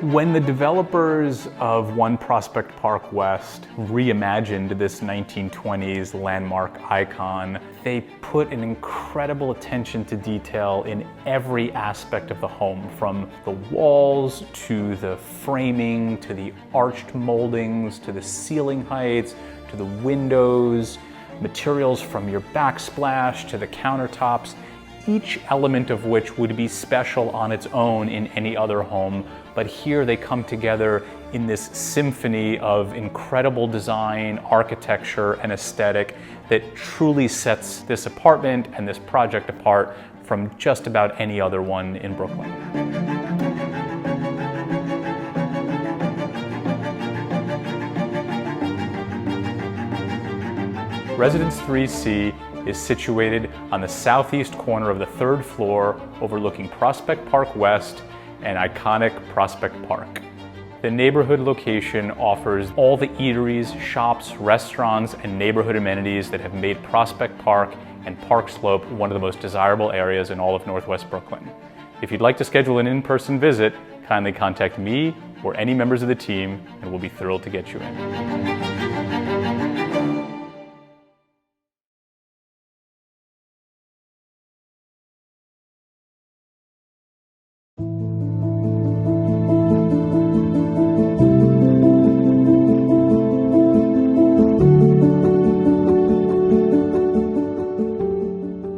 When the developers of One Prospect Park West reimagined this 1920s landmark icon, they put an incredible attention to detail in every aspect of the home, from the walls to the framing, to the arched moldings, to the ceiling heights, to the windows, materials from your backsplash to the countertops, each element of which would be special on its own in any other home, but here they come together in this symphony of incredible design, architecture, and aesthetic that truly sets this apartment and this project apart from just about any other one in Brooklyn. Residence 3C is situated on the southeast corner of the 3rd floor, overlooking Prospect Park West and iconic Prospect Park. The neighborhood location offers all the eateries, shops, restaurants, and neighborhood amenities that have made Prospect Park and Park Slope one of the most desirable areas in all of Northwest Brooklyn. If you'd like to schedule an in-person visit, kindly contact me or any members of the team, and we'll be thrilled to get you in.